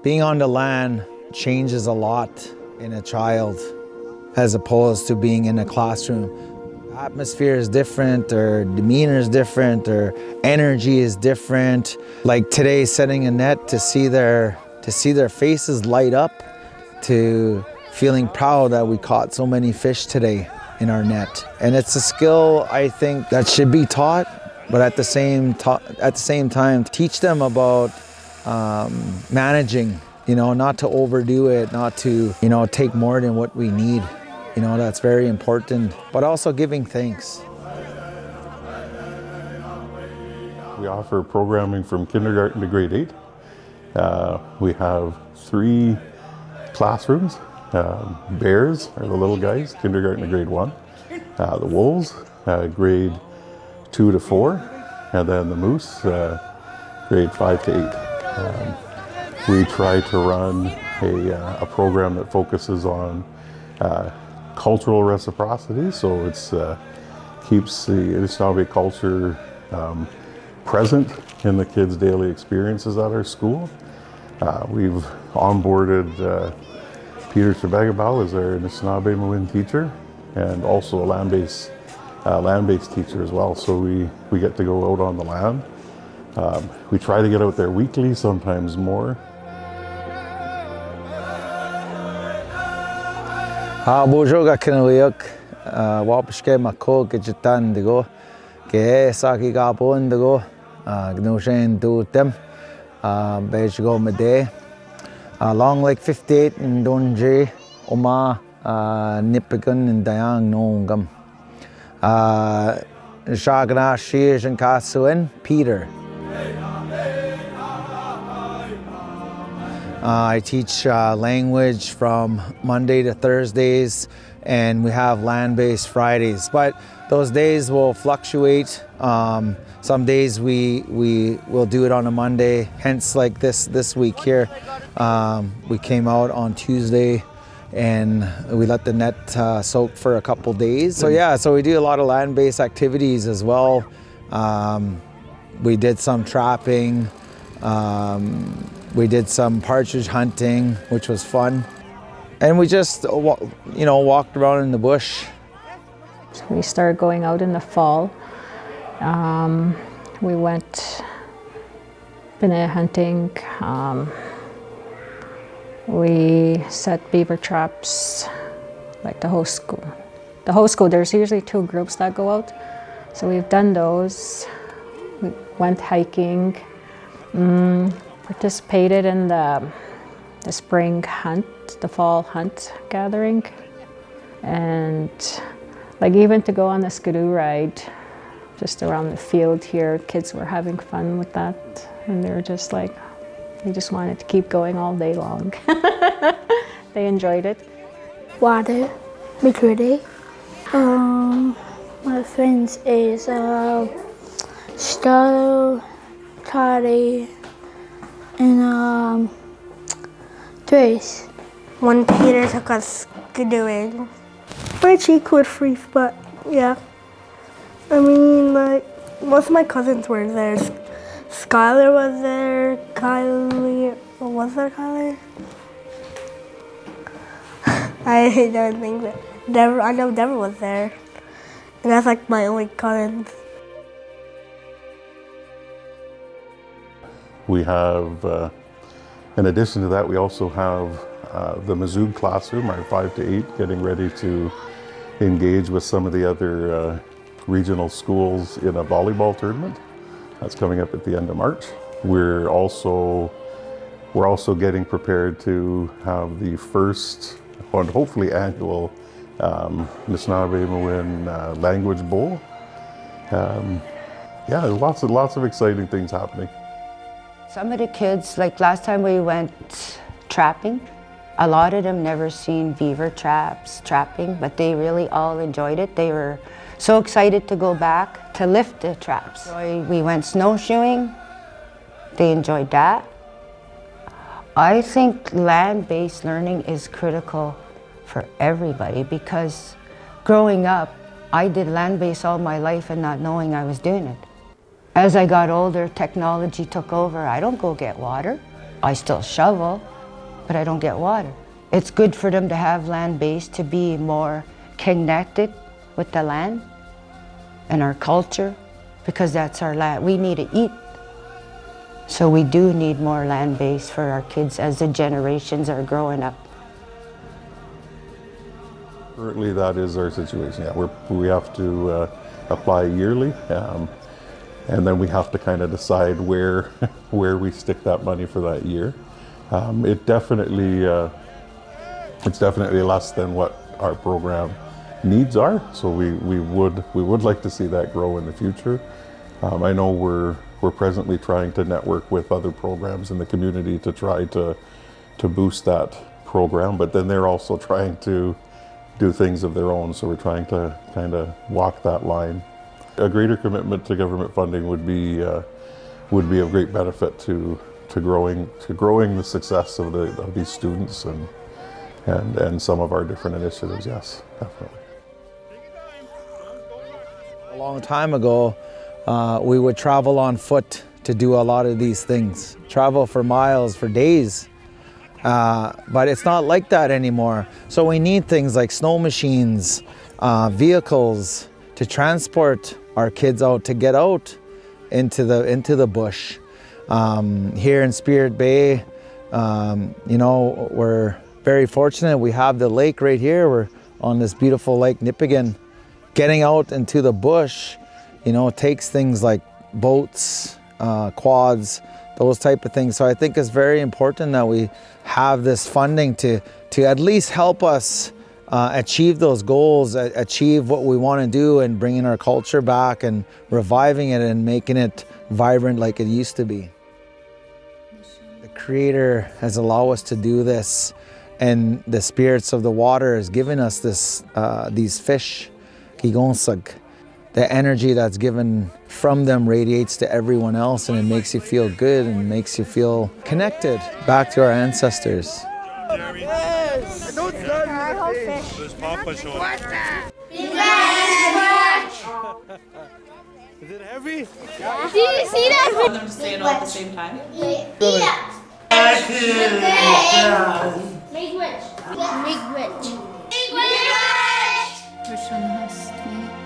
Being on the land changes a lot in a child as opposed to being in a classroom. Atmosphere is different, or demeanor is different, or energy is different. Like today, setting a net, to see their faces light up, to feeling proud that we caught so many fish today in our net. And it's a skill I think that should be taught, but at the same time, teach them about managing, not to overdo it, not to, take more than what we need. That's very important, but also giving thanks. We offer programming from kindergarten to grade 8. We have 3 classrooms. Bears are the little guys, kindergarten to grade 1. The wolves, grade 2 to 4. And then the moose, grade 5 to 8. We try to run a program that focuses on cultural reciprocity, so it's keeps the Anishinaabe culture present in the kids' daily experiences at our school. We've onboarded Peter Trebagabal as our Anishinaabe Mawin teacher, and also a land-based teacher as well. So we get to go out on the land. We try to get out there weekly, sometimes more. Bonjour, Kanuyuk. Wapishke Mako, Gitan Digo, Ge Saki Gabon Digo, Gnushan do them, Bejigo Mede, Long Lake 58 in Donji, Oma, Nipigan and Dayang Nongam. Shagana Shirs and Kasuin, Peter. I teach language from Monday to Thursdays, and we have land-based Fridays, but those days will fluctuate. Some days we will do it on a Monday, hence like this week here. We came out on Tuesday and we let the net soak for a couple days. So we do a lot of land-based activities as well. We did some trapping. We did some partridge hunting, which was fun. And we just, walked around in the bush. So we started going out in the fall. We went banana hunting. We set beaver traps, like the whole school. The whole school, there's usually 2 groups that go out. So we've done those. We went hiking. Participated in the spring hunt, the fall hunt gathering, and like even to go on the skidoo ride just around the field here, kids were having fun with that, and they were just like, they just wanted to keep going all day long. They enjoyed it. Water, Migrity. My friends is Starlo, Toddy, and Trace. When Peter took us canoeing. Richie could freeze, but yeah. I mean, like, most of my cousins were there. Skylar was there, Kylie, was there Kylie? I don't think that. I know Deborah was there. And that's like my only cousins. We have, in addition to that, we also have the Mizoog classroom, our 5 to 8, getting ready to engage with some of the other regional schools in a volleyball tournament. That's coming up at the end of March. We're also getting prepared to have the first and hopefully annual Anishinaabe Mawin Language Bowl. Yeah, there's lots of exciting things happening. Some of the kids, like last time we went trapping, a lot of them never seen beaver trapping, but they really all enjoyed it. They were so excited to go back to lift the traps. So we went snowshoeing, they enjoyed that. I think land-based learning is critical for everybody because growing up, I did land-based all my life and not knowing I was doing it. As I got older, technology took over. I don't go get water. I still shovel, but I don't get water. It's good for them to have land-based, to be more connected with the land and our culture, because that's our land. We need to eat. So we do need more land-based for our kids as the generations are growing up. Currently, that is our situation. Yeah, we have to apply yearly, and then we have to kind of decide where we stick that money for that year. It's definitely less than what our program needs are. So we would like to see that grow in the future. I know we're presently trying to network with other programs in the community to try to boost that program, but then they're also trying to do things of their own, so we're trying to kind of walk that line. A greater commitment to government funding would be of great benefit to growing the success of these students and some of our different initiatives. Yes, definitely. A long time ago, we would travel on foot to do a lot of these things, travel for miles, for days. But it's not like that anymore. So we need things like snow machines, vehicles to transport our kids out, to get out into the bush. Here in Spirit Bay, we're very fortunate. We have the lake right here. We're on this beautiful Lake Nipigon. Getting out into the bush, takes things like boats, quads, those type of things. So I think it's very important that we have this funding to at least help us achieve those goals, achieve what we want to do, and bringing our culture back and reviving it and making it vibrant like it used to be. The Creator has allowed us to do this, and the spirits of the water has given us these fish, Kigonsag. The energy that's given from them radiates to everyone else, and it makes you feel good and makes you feel connected back to our ancestors. Yes. Is it heavy? Do you see that? Want them to say it all at the same time? Make rich. Make rich. Which one has to be?